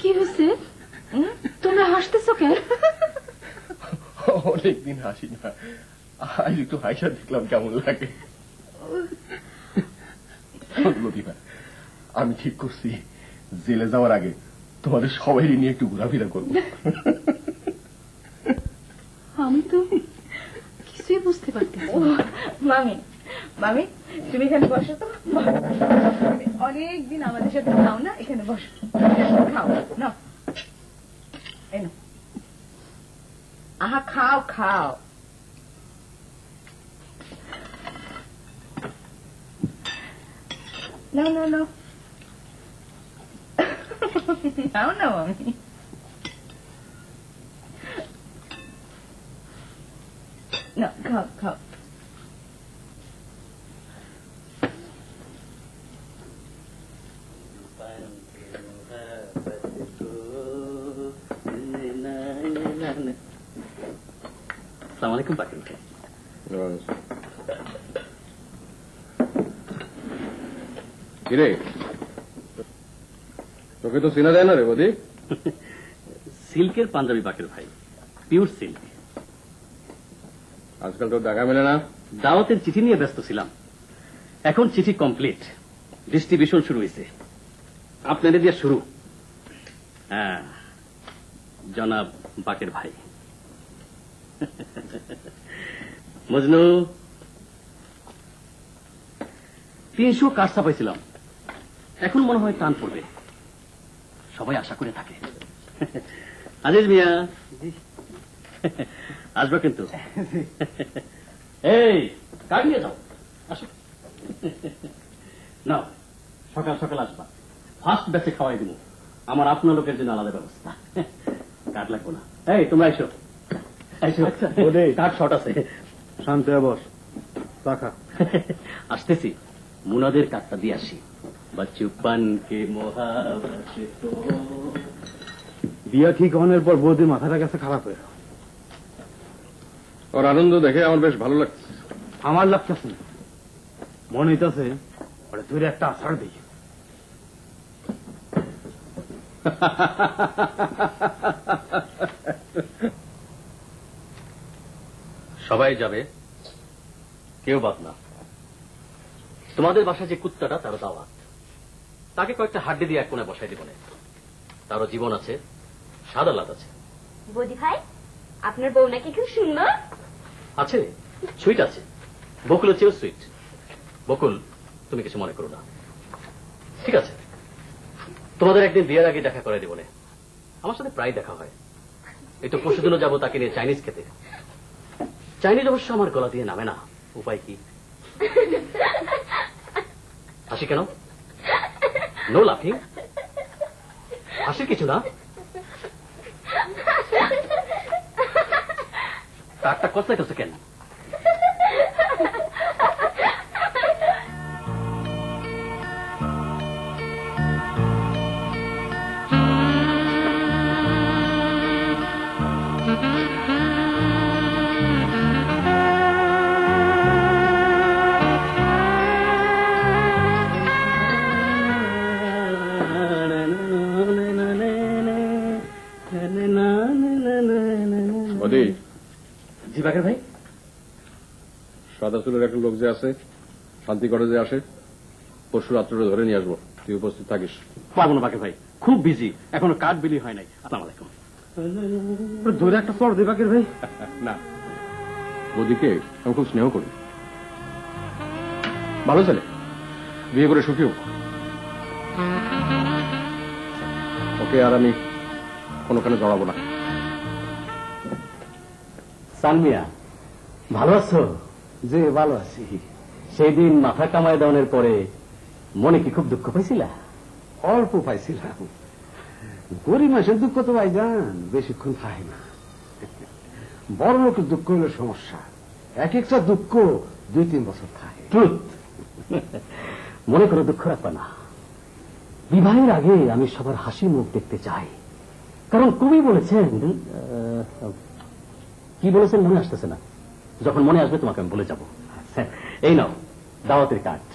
কি হয়েছে? তোমরা হাসতেছো কেন? অনেকদিন হাসি না, আজ একটু হাসা দেখলাম, কেমন লাগে। লতিফা, আমি ঠিক করছি জেলে যাওয়ার আগে তোমাদের সবাই নিয়ে একটু ঘোরাফেরা করবো। আমি তো কিছুই বুঝতে পারতেছি। মামি, মামি তুমি এখানে বসো তো। অনেকদিন আমাদের সাথে খাও না, এখানে বসো, খাও না। আহা খাও খাও। নাও নাও নাও নাও না মামি। না খাও খাও। আসসালামু আলাইকুম পাখিল ভাই। কিরে, তোকে তো চেনা যায় না রে বদি? সিল্কের পাঞ্জাবি পাখিল ভাই, পিওর সিল্ক। আজকাল তোর দেখা মেলে না। দাওয়াতের চিঠি নিয়ে ব্যস্ত ছিলাম, এখন চিঠি কমপ্লিট, ডিস্ট্রিবিউশন শুরু হয়েছে, আপনাদের দিয়ে শুরু। হ্যাঁ, জনাব বাকের ভাই। মজনু 300 কার্ড ছাপাইছিলাম, এখন মনে হয় টান পড়বে, সবাই আশা করে থাকে। আজিজ মিয়া আসবে কিন্তু। এই কার্ড নিয়ে যাও, আসো। না, সকাল সকাল আসবা, ফার্স্ট ব্যাচে খাওয়াই দিব, আমার আপনার লোকের জন্য আলাদা ব্যবস্থা। কার্ড লাগবো না। এই তোমরা এসো, কার্ড শর্ট আছে। শান্তি বস, রাখা। আসতেছি, মুনাদের কার্ডটা দিয়ে আসি। বাচ্চুপান কে মোহাবত তো বিয়া ঠিক হওয়ার পর বৌদির মাথাটা গেছে খারাপ হয়ে। ওর আনন্দ দেখে আমার বেশ ভালো লাগছে। আমার লাগতেছে না, মনে হইতেছে ওরা দূরে একটা আছাড় দিই। সবাই যাবে, কেউ বাদ না। তোমাদের বাসায় যে কুত্তাটা, তারও দাওয়াত, তাকে কয়েকটা হাড্ডি দিয়ে এক কোণে বসাই দিব না। তারও জীবন আছে, স্বাদ আলাদ আছে। বৌদি ভাই, আপনার বউ নাকি খুব সুন্দর আছে, সুইট আছে, বকুলের চেয়েও সুইট। বকুল, তুমি কিছু মনে করো না, ঠিক আছে? তোমাদের একদিন বিয়ের আগে দেখা করে দিব না, আমার সাথে প্রায় দেখা হয়। এই তো পরশুদিনও যাবো তাকে নিয়ে চাইনিজ খেতে। চাইনিজ অবশ্য আমার গলা দিয়ে নামে না, উপায় কি? হাসি কেন? নো লাফিং, হাসি কিছু না। কাকটা কচলাইতেছে কেন? জি বাকের ভাই। সাদা চুলের একটা লোক যে আছে, শান্তি করে যে আসে, পরশু রাত্রে ধরে নিয়ে আসবো, তুই উপস্থিত থাকিস। পারবো না বাকের ভাই, খুব বিজি, এখনো কার্ড বিলি হয় নাই। আসসালামু আলাইকুম। দূরে একটা চড় দিই বাকির ভাই। না, বদিকে আমি খুব স্নেহ করি, ভালো ছেলে, বিয়ে করে সুখী হোক। ওকে আর আমি কোনোখানে জড়াবো না। সানমিয়া, ভালো আছো? যে ভালো আছি। সেই দিন মাথা কামায় দেওয়ার পরে মনে কি খুব দুঃখ পাইছিলা? অল্প পাইছিলাম, গরিব মাসের দুঃখ তো ভাই যান বেশিক্ষণ থাকে না। বড় লোকের দুঃখ হলে সমস্যা, এক একটা দুঃখ 2-3 বছর থাকে। মনে করে দুঃখ রাখবা না, বিবাহের আগে আমি সবার হাসি মুখ দেখতে চাই, কারণ কবি বলেছেন, কি বলেছেন মনে আসতেছে না, যখন মনে আসবে তোমাকে আমি বলে যাব। এই নাও দাওয়াতের কার্ড।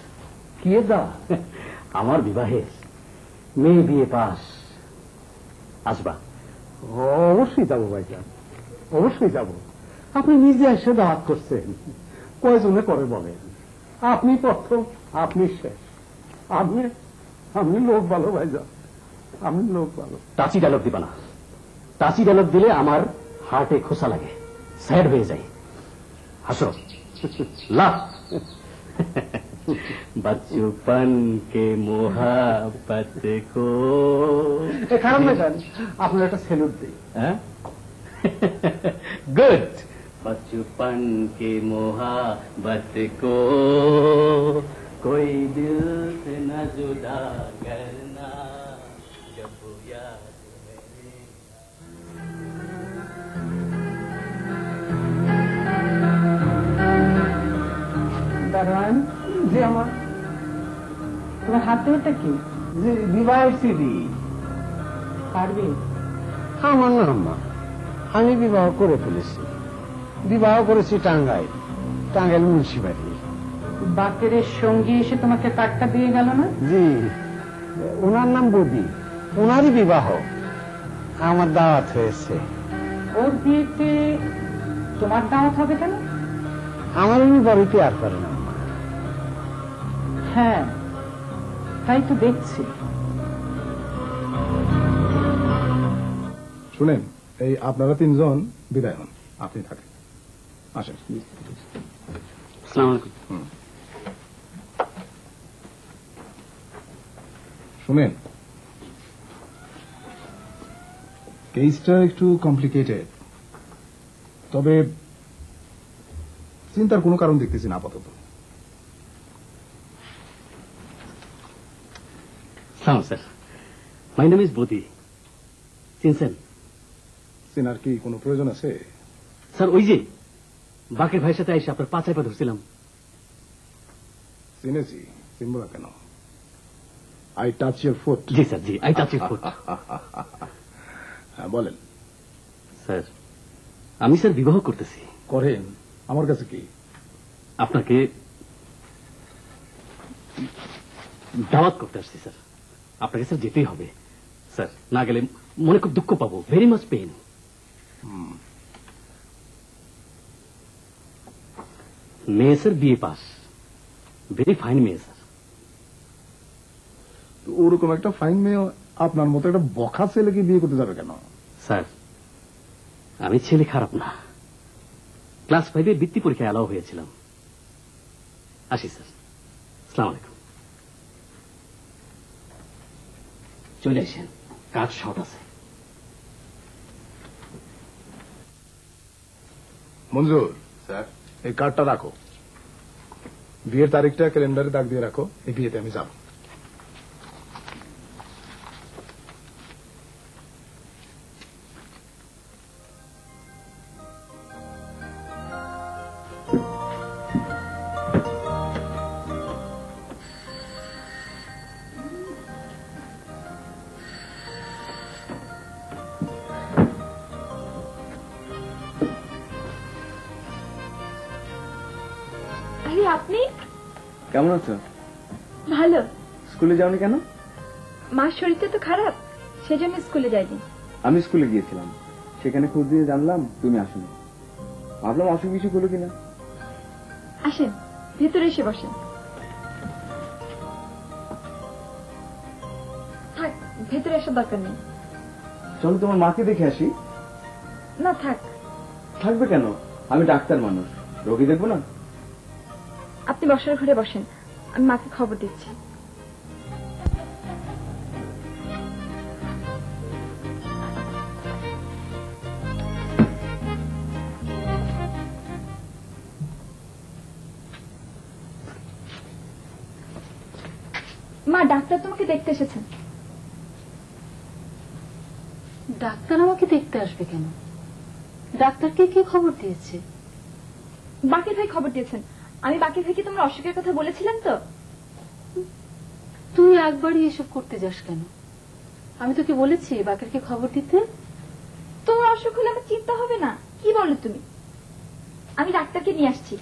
কি দা? আমার বিবাহের, মেয়ে বিয়ে পাস, আসবা? অবশ্যই যাবো ভাইজান, অবশ্যই যাব। আপনি নিজে এসে দাওয়াত করছেন, কয়জনে করে বলেন? আপনি প্রথম, আপনি শেষ। আপনি লোক ভালো ভাইজান, আপনি লোক ভালো। টাচি ডায়লগ দিবা না। টাচি ডায়লগ দিলে আমার হার্টে খোসা লাগে, স্যাড হয়ে যায়। হাসো, লাভ। बचपन के मोहब्बत को কারণ ভাইজান আপনার একটা সেলুট দিই। गुड। बचपन के मोहब्बत को कोई दिल से न जुदा करना जब याद मेरे। দাঁড়ান যে আমার তোমার হাতে এটা কি? যে বিবাহের সিডি। পারবে? আমার না আম্মা, আমি বিবাহ করে ফেলেছি। বিবাহ করেছি টাঙ্গাইল মুন্সিবাড়ি। বাকেরের সঙ্গী এসে তোমাকে কার্ডটা দিয়ে গেল না? জি, ওনার নাম বদি, ওনারই বিবাহ। আমার দাওয়াত হয়েছে। ওর বিয়েতে তোমার দাওয়াত হবে কেন? আমার উনি বাড়িতে আর করে না। হ্যাঁ, তাই তো দেখছি। শুনেন, এই আপনারা তিনজন বিদায় হন, আপনি থাকেন, আসেন। আসসালামু আলাইকুম। শুনেন, কেসটা একটু কমপ্লিকেটেড, তবে চিন্তার কোনো কারণ দেখতেছি না আপাতত। সালাম স্যার, মাই নেম ইজ বদি। চিনছেন? চেনার কি কোনো প্রয়োজন আছে? স্যার ওই যে বাকের ভাইয়ের সাথে এসে আপনার পা চাইপা ধরছিলাম। চিনেছি, চিনব না কেন? I touch your foot. G sir, G, I touch your foot. হ্যাঁ বলেন। স্যার আমি স্যার বিবাহ করতেছি। করেন? আমার কাছে কি? আপনাকে দাওয়াত করতে আসছি স্যার। আপনাকে স্যার যেতেই হবে স্যার, না গেলে মনে খুব দুঃখ পাবো, ভেরি মাচ পেইন। মেয়ে sir BA pass, very fine মেয়ে স্যার। ওরকম একটা ফাইন মেয়ে আপনার মতো একটা বখা ছেলেকে বিয়ে করতে যাবে কেন? স্যার আমি ছেলে খারাপ না, ক্লাস 5-এ বৃত্তি পরীক্ষায় অ্যালাউ হয়েছিলাম। আসি স্যার, আসসালামু আলাইকুম। চলে আসেন, কাজ শর্ট আছে। মঞ্জুর স্যার, এই কার্ডটা রাখো, বিয়ের তারিখটা ক্যালেন্ডারে দাগ দিয়ে রাখো, এই বিয়েতে আমি যাব। আপনি কেমন আছো? ভালো। স্কুলে যাওনি কেন? মার শরীরটা তো খারাপ, সেজন্য স্কুলে যাইনি। আমি স্কুলে গিয়েছিলাম, সেখানে খোঁজ দিয়ে জানলাম তুমি আসোনি। ভাবলাম অসুখ বিসুখ হলো কিনা। আসেন, ভেতরে এসে বসেন। থাক, ভেতরে আসার দরকার নেই। চলো তোমার মাকে দেখে আসি। না থাক। থাকবে কেন? আমি ডাক্তার মানুষ, রোগী দেখবো না। আপনি বসার ঘরে বসেন, আমি মাকে খবর দিচ্ছি। মা, ডাক্তার তোমাকে দেখতে এসেছেন। ডাক্তার আমাকে দেখতে আসবে কেন? ডাক্তারকে কে খবর দিয়েছে? বাকি ভাই খবর দিয়েছেন। আমি বাকি ভাইকে তোমার অসুখের কথা বলেছিলাম তো। তুই একবারই এসব করতে যাস কেন? আমি তোকে বলেছি বাকেরকে খবর দিতে। তোমার অসুখ হলে আমার চিন্তা হবে না? কি বলো তুমি? আমি ডাক্তারকে নিয়ে আসছি।